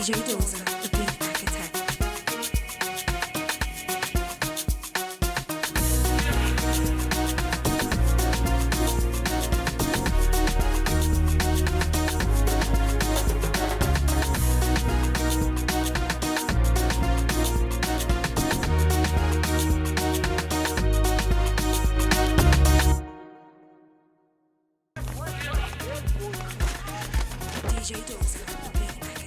DJ Dawson, the beat architect. DJ Dawson, the beat architect.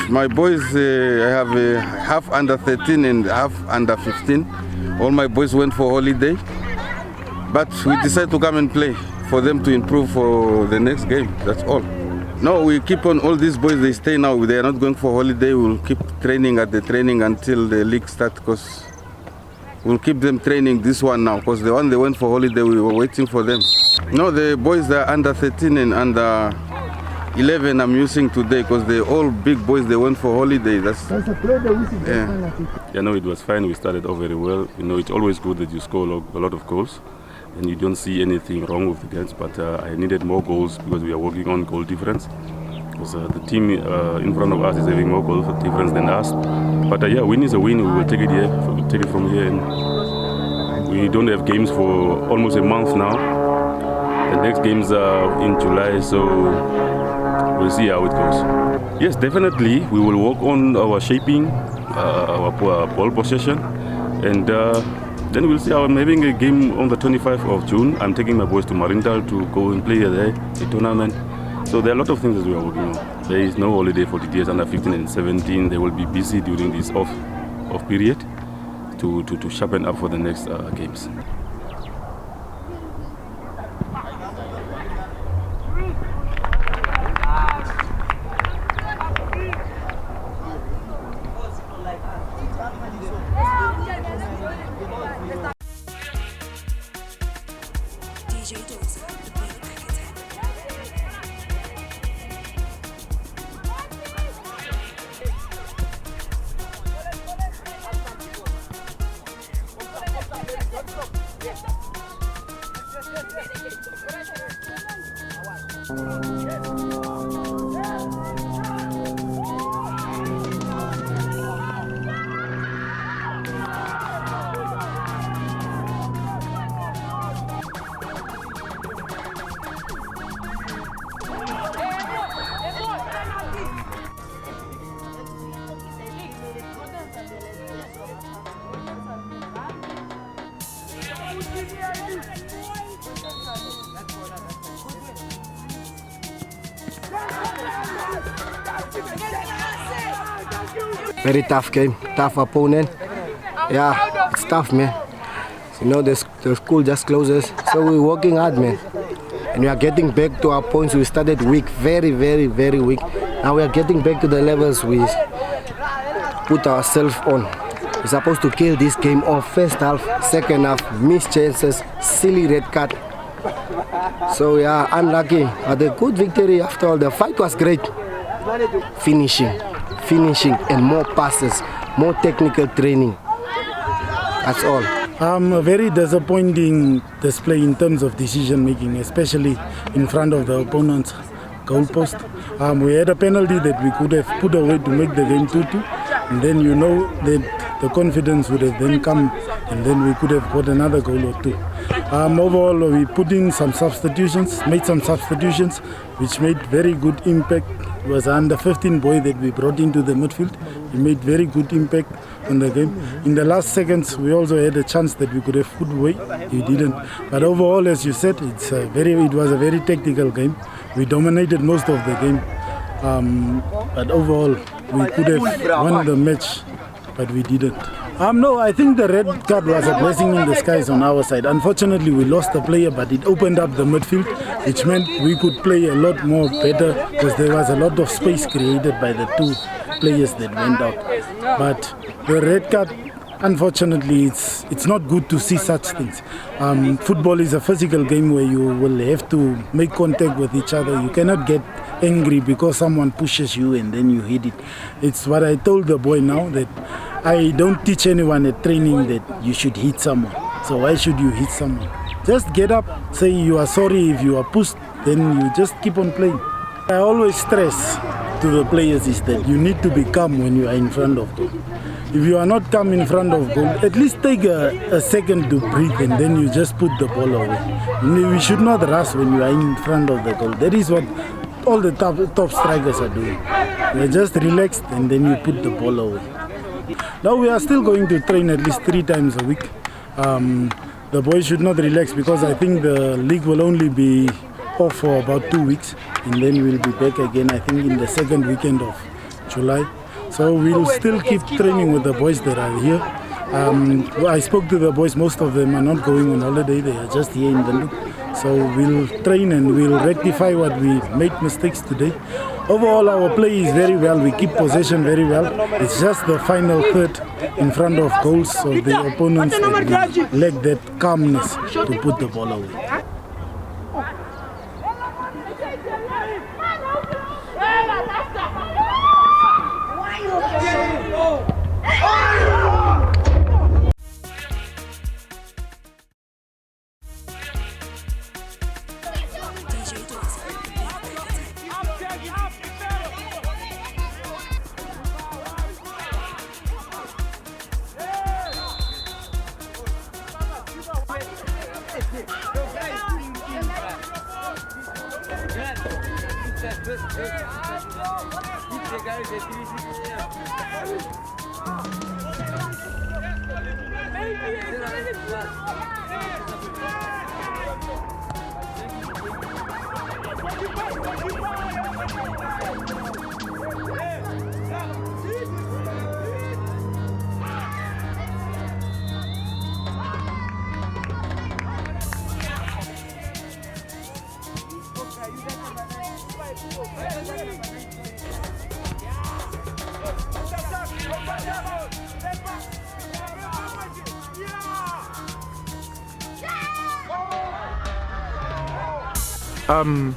My boys, I have half under 13 and half under 15. All my boys went for holiday, but we decided to come and play for them to improve for the next game. That's all. No, we keep on all these boys. They stay now. They are not going for holiday. We'll keep training at the training until the league starts, because we'll keep them training this one now, because the one they went for holiday, we were waiting for them. No, the boys that are under 13 and under 11 I'm using today, because they're all big boys. They went for holiday. Yeah, no, it was fine. We started off very well. You know, it's always good that you score a lot of goals and you don't see anything wrong with the games, but I needed more goals because we are working on goal difference. Because the team in front of us is having more goal difference than us. But yeah, win is a win. We will take it here. We'll take it from here. And we don't have games for almost a month now. The next games are in July, so we'll see how it goes. Yes, definitely. We will work on our shaping, our ball possession, and then we'll see how I'm having a game on the 25th of June. I'm taking my boys to Marindal to go and play there, the tournament. So there are a lot of things that we are working on. There is no holiday for the DTS under 15 and 17. They will be busy during this off period to sharpen up for the next games. DJ Dawson, the beat architect. Very tough game, tough opponent. Yeah, it's tough, man. You know, the school just closes, so we're working hard, man. And we are getting back to our points. We started weak, very, very, very weak. Now we are getting back to the levels we put ourselves on. We're supposed to kill this game off. First half, second half, missed chances, silly red card. So yeah, unlucky. But a good victory after all. The fight was great. Finishing, and more passes, more technical training. That's all. A very disappointing display in terms of decision making, especially in front of the opponent's goalpost. We had a penalty that we could have put away to make the game 2-2, and then you know that the confidence would have then come, and then we could have got another goal or two. Overall, we put in some substitutions, which made very good impact. It was an under 15 boy that we brought into the midfield. He made very good impact on the game. In the last seconds, we also had a chance that we could have put away. We didn't. But overall, as you said, it was a very tactical game. We dominated most of the game. But overall, we could have won the match, but we didn't. No, I think the red card was a blessing in disguise on our side. Unfortunately, we lost a player, but it opened up the midfield, which meant we could play a lot more better because there was a lot of space created by the two players that went out. But the red card, unfortunately, it's not good to see such things. Football is a physical game where you will have to make contact with each other. You cannot get angry because someone pushes you and then you hit it. It's what I told the boy now, that I don't teach anyone at training that you should hit someone. So why should you hit someone? Just get up, say you are sorry if you are pushed, then you just keep on playing. I always stress to the players is that you need to be calm when you are in front of goal. If you are not calm in front of goal, at least take a second to breathe and then you just put the ball away. We should not rush when you are in front of the goal. That is what all the top strikers are doing. They are just relaxed and then you put the ball away. Now we are still going to train at least 3 times a week. The boys should not relax because I think the league will only be off for about 2 weeks and then we'll be back again, I think, in the second weekend of July. So we'll still keep training with the boys that are here. I spoke to the boys, most of them are not going on holiday, they are just here in Windhoek. So we'll train and we'll rectify what we made mistakes today. Overall, our play is very well. We keep possession very well. It's just the final third in front of goals of the opponents that we lack that calmness to put the ball away. DJ Dawson, the big cricket.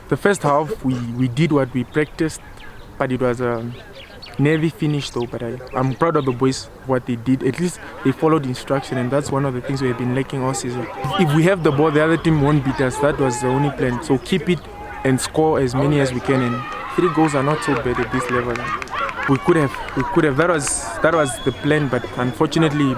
The first half we did what we practiced, but it was a nervy finish though. But I'm proud of the boys, what they did. At least they followed instruction, and that's one of the things we have been lacking all season. If we have the ball, the other team won't beat us. That was the only plan. So keep it and score as many as we can. And 3 goals are not so bad at this level. We could have. That was the plan. But unfortunately,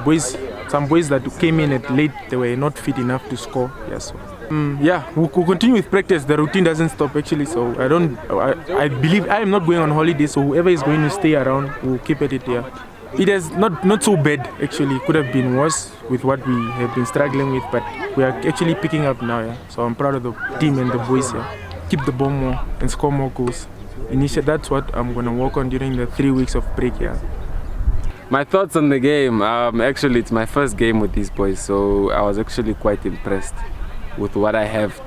some boys that came in at late, they were not fit enough to score. Yes. We'll continue with practice. The routine doesn't stop actually, so I believe I am not going on holiday, so whoever is going to stay around will keep at it here. It is not so bad actually. It could have been worse with what we have been struggling with, but we are actually picking up now. Yeah? So I'm proud of the team and the boys here. Keep the ball more and score more goals. Initially, that's what I'm going to work on during the 3 weeks of break here. My thoughts on the game, actually it's my first game with these boys, so I was actually quite impressed with what I have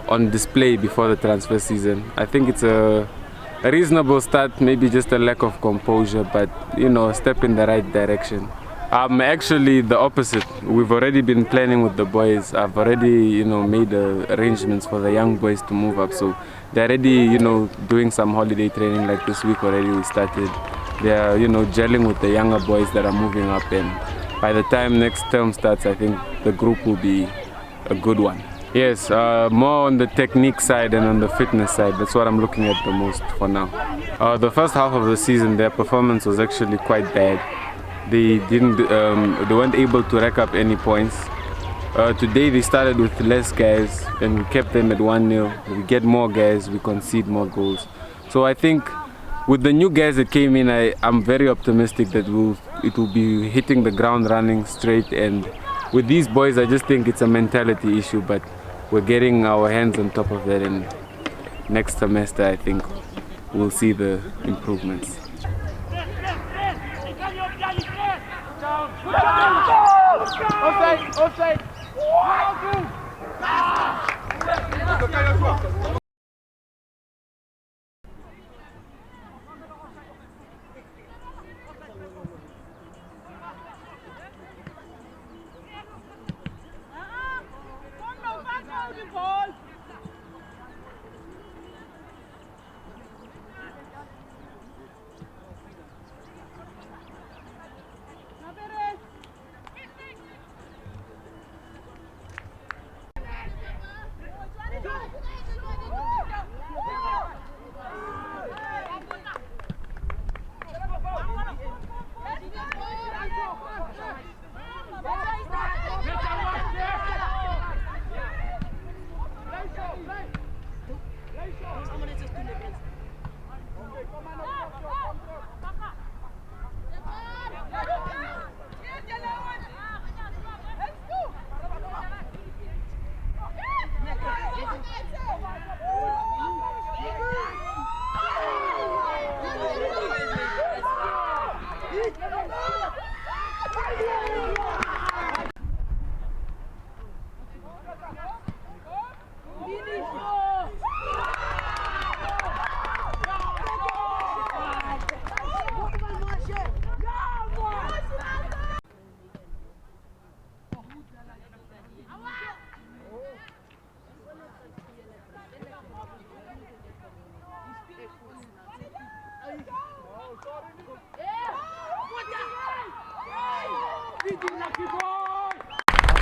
on display before the transfer season. I think it's a a reasonable start, maybe just a lack of composure, but a step in the right direction. Actually the opposite. We've already been planning with the boys. I've already made arrangements for the young boys to move up, so they're already doing some holiday training. Like this week already we started. They're gelling with the younger boys that are moving up, and by the time next term starts, I think the group will be a good one. Yes, more on the technique side and on the fitness side. That's what I'm looking at the most for now. The first half of the season, their performance was actually quite bad. They weren't able to rack up any points. Today they started with less guys and we kept them at 1-0. We get more guys, we concede more goals. So I think with the new guys that came in, I'm very optimistic that it will be hitting the ground running straight. And with these boys, I just think it's a mentality issue, but we're getting our hands on top of that, and next semester I think we'll see the improvements. Offside.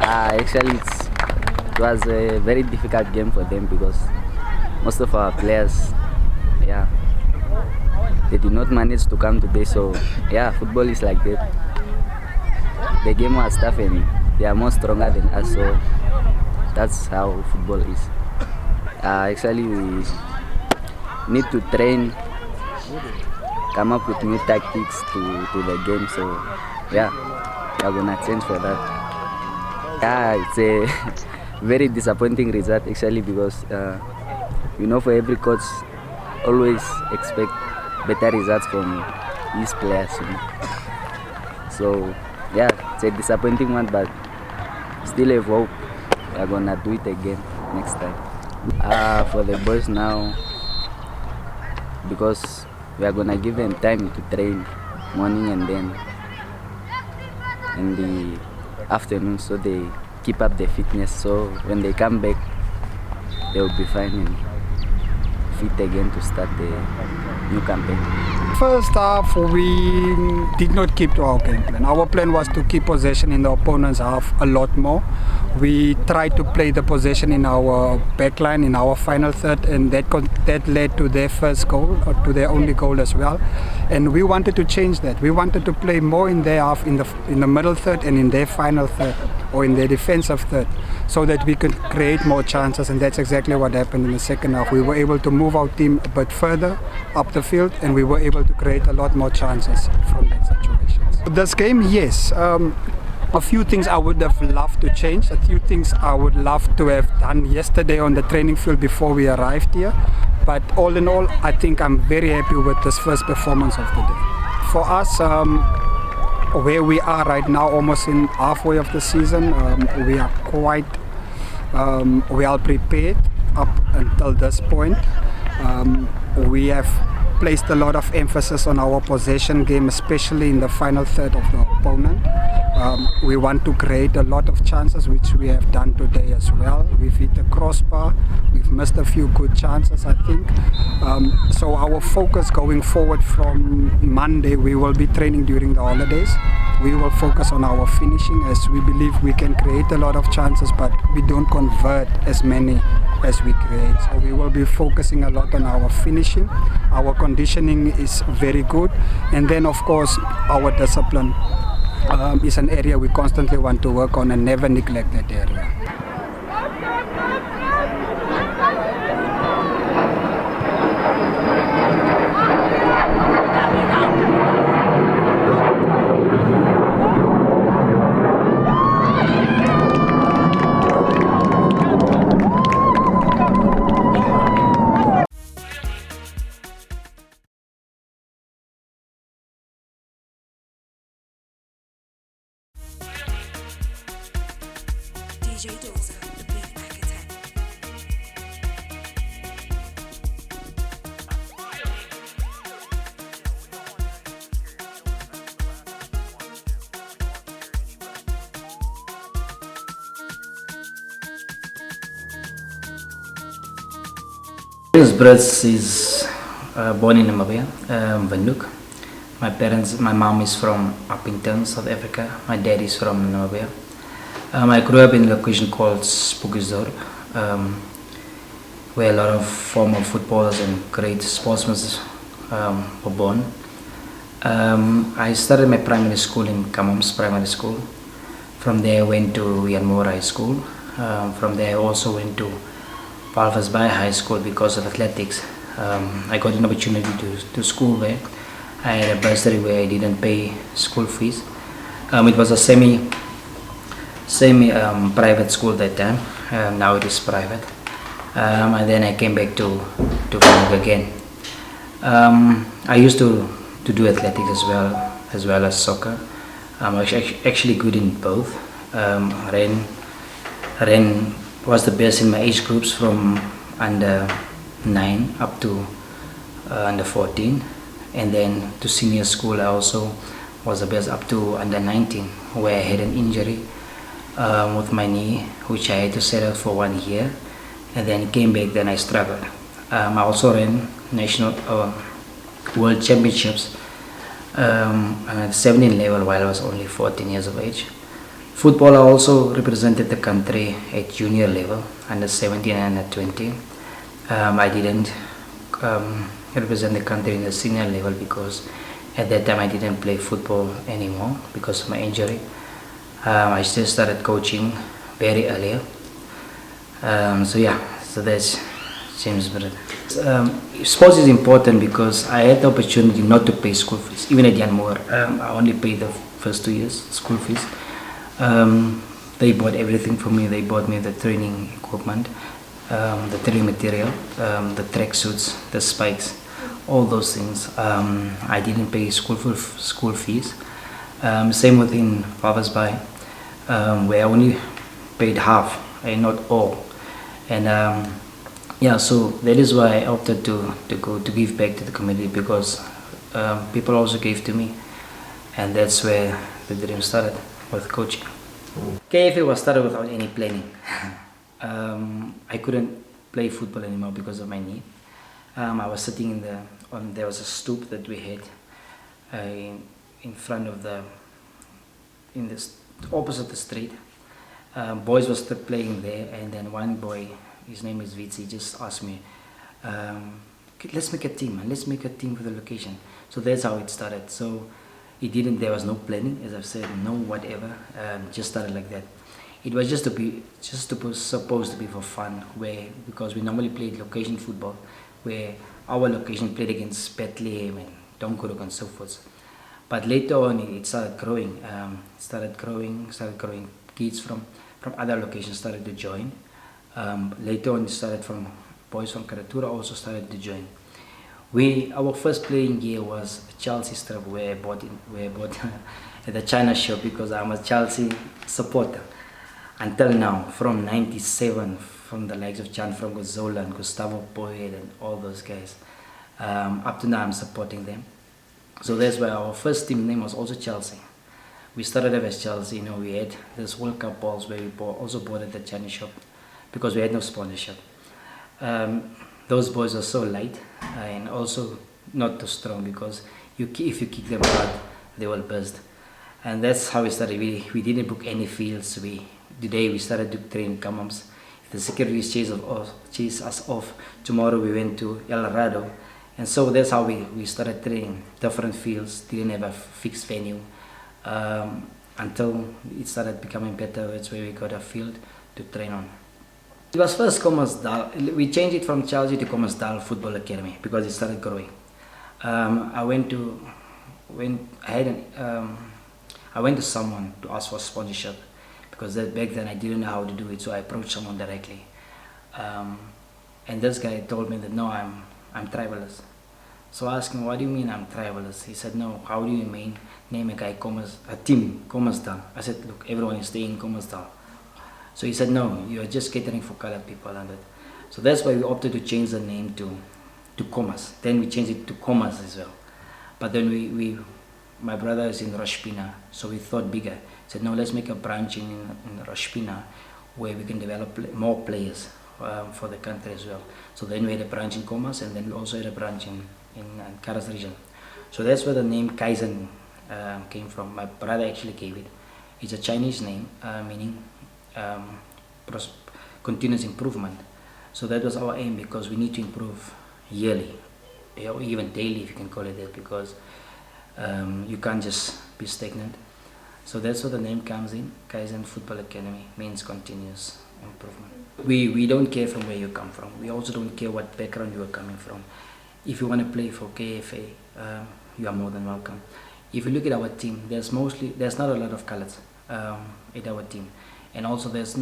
Actually, it was a very difficult game for them because most of our players, they did not manage to come today. So, football is like that. The game was tough and they are more stronger than us. So, that's how football is. Actually, we need to train, come up with new tactics to the game. So, we are gonna change for that. It's a very disappointing result actually because for every coach always expect better results from his players. So it's a disappointing one, but still have hope. We are gonna do it again next time. For the boys now, because we are gonna give them time to train morning and then in the afternoon, so they keep up their fitness, so when they come back they will be fine and fit again to start the new campaign. First half we did not keep to our game plan. Our plan was to keep possession in the opponent's half a lot more. We tried to play the possession in our backline in our final third, and that led to their first goal, or to their only goal as well. And we wanted to change that. We wanted to play more in their half, in the middle third and in their final third, or in their defensive third, so that we could create more chances, and that's exactly what happened in the second half. We were able to move our team a bit further up the field, and we were able to create a lot more chances from that situation. This game, yes. A few things I would have loved to change, a few things I would love to have done yesterday on the training field before we arrived here. But all in all, I think I'm very happy with this first performance of the day. For us, where we are right now, almost in halfway of the season, we are quite well prepared up until this point. We have placed a lot of emphasis on our possession game, especially in the final third of the opponent. We want to create a lot of chances, which we have done today as well. We've hit the crossbar, we've missed a few good chances, I think. So our focus going forward from Monday, we will be training during the holidays. We will focus on our finishing, as we believe we can create a lot of chances, but we don't convert as many as we create. So we will be focusing a lot on our finishing. Our conditioning is very good, and then of course our discipline is an area we constantly want to work on and never neglect that area. DJ Dawson, the beat architect. Bruce is born in Namibia, Windhoek. My mom is from Uppington, South Africa. My dad is from Namibia. I grew up in a location called Spookesdorp, where a lot of former footballers and great sportsmen were born. I started my primary school in Kamams Primary School. From there I went to Yanmore High School. From there I also went to Walvis Bay High School because of athletics. I got an opportunity to school there. I had a bursary where I didn't pay school fees. It was a semi private school that time. Now it is private. And then I came back to Windhoek again. I used to do athletics as well as soccer. I was actually good in both. Ran was the best in my age groups from under 9 up to under 14, and then to senior school I also was the best up to under 19, where I had an injury with my knee, which I had to set out for 1 year, and then came back. Then I struggled. I also ran national world championships at 17 level while I was only 14 years of age. Football, I also represented the country at junior level, under 17 and under 20. I didn't represent the country in the senior level because at that time I didn't play football anymore because of my injury. I still started coaching very early. So that's James Brett. Sports is important because I had the opportunity not to pay school fees. Even at Yanmore, I only paid the first 2 years school fees. They bought everything for me. They bought me the training equipment, the training material, the track suits, the spikes, all those things. I didn't pay school fees. Same within Walvis Bay, where I only paid half and not all. And so that is why I opted to give back to the community, because people also gave to me, and that's where the dream started with coaching. KFA was started without any planning. I couldn't play football anymore because of my knee. I was sitting there was a stoop that we had in front of opposite the street. Boys were still playing there, and then one boy, his name is Vitsi, just asked me, let's make a team, man. Let's make a team for the location. So that's how it started. So there was no planning, as I've said, no whatever, just started like that. It was supposed to be for fun, because we normally played location football, where our location played against Bethlehem and Donkerhoek and so forth. But later on, it started growing. Started growing. Kids from other locations started to join. Later on, it started from boys from Karatura also started to join. Our first playing year was a Chelsea strip where I bought at the China shop, because I'm a Chelsea supporter. Until now, from '97, from the likes of Jan Franco Zola and Gustavo Poet and all those guys, Up to now, I'm supporting them. So that's why our first team name was also Chelsea. We started off as Chelsea. We had this World Cup balls where we also bought at the Chinese shop because we had no sponsorship. Those balls are so light and also not too strong because if you kick them hard, they will burst. And that's how we started. We didn't book any fields. The day we started to train Kamams. If the securities chased us off, tomorrow we went to El Dorado. And so that's how we started training different fields. Didn't have a fixed venue until it started becoming better. That's where we got a field to train on. It was first Commersdal. We changed it from Chelsea to Commersdal Football Academy because it started growing. I went to someone to ask for sponsorship because back then I didn't know how to do it, so I approached someone directly. And this guy told me that no, I'm tribalist. So I asked him, what do you mean I'm tribalist? He said, no, how do you name a team Commersdal? I said, look, everyone is staying Commersdal. So he said, no, you are just catering for colored people. So that's why we opted to change the name to Commerce. Then we changed it to Commerce as well. But then my brother is in Roshpina, so we thought bigger. He said, no, let's make a branch in Roshpina where we can develop more players for the country as well. So then we had a branch in Commerce, and then we also had a branch in Karas region. So that's where the name Kaizen came from. My brother actually gave it. It's a Chinese name meaning continuous improvement. So that was our aim because we need to improve yearly, or even daily if you can call it that, because you can't just be stagnant. So that's where the name comes in. Kaizen Football Academy means continuous improvement. We don't care from where you come from. We also don't care what background you are coming from. If you want to play for KFA, you are more than welcome. If you look at our team, there's not a lot of colors at our team. And also there's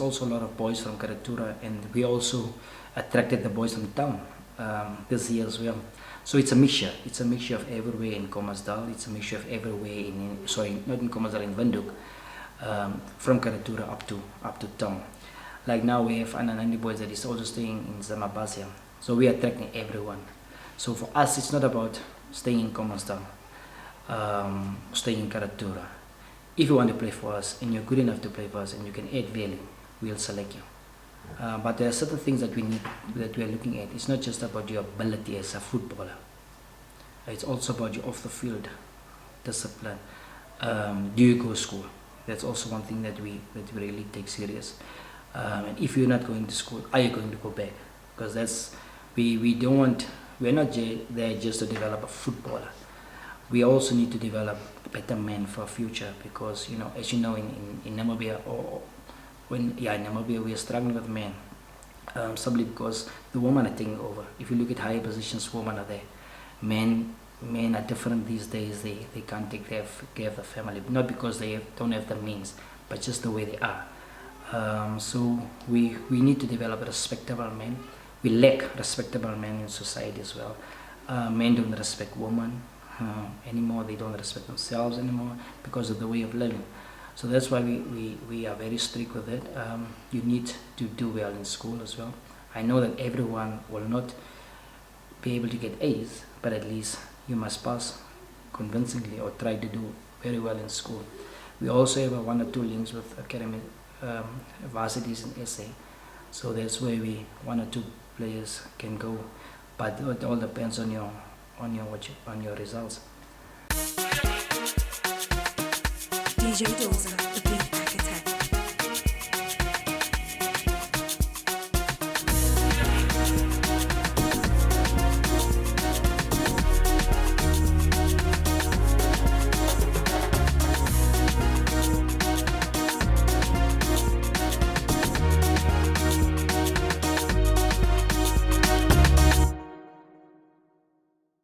also a lot of boys from Karatura, and we also attracted the boys from town this year as well. So it's a mixture. It's a mixture of everywhere in Commersdal. It's a mixture of everywhere not in Commersdal, in Windhoek, from Karatura up to town. Like now we have Ananandi boys that is also staying in Zamabasia. So we are attracting everyone. So for us, it's not about staying in Commersdal, staying in Karatura. If you want to play for us and you're good enough to play for us and you can add value, we'll select you. But there are certain things that we are looking at. It's not just about your ability as a footballer. It's also about your off the field discipline. Do you go to school? That's also one thing that we really take serious. And if you're not going to school, are you going to go back? Because we're not there just to develop a footballer. We also need to develop better men for our future, because as you know, in Namibia in Namibia we are struggling with men, simply because the women are taking over. If you look at higher positions, women are there. Men are different these days. They can't take care of the family, not because they don't have the means, but just the way they are. So we need to develop respectable men. We lack respectable men in society as well. Men don't respect women anymore. They don't respect themselves anymore because of the way of living. So that's why we are very strict with it. You need to do well in school as well. I know that everyone will not be able to get A's, but at least you must pass convincingly or try to do very well in school. We also have 1 or 2 links with academic varsities in SA. So that's where 1 or 2 players can go, but it all depends on your results. DJ Dawson.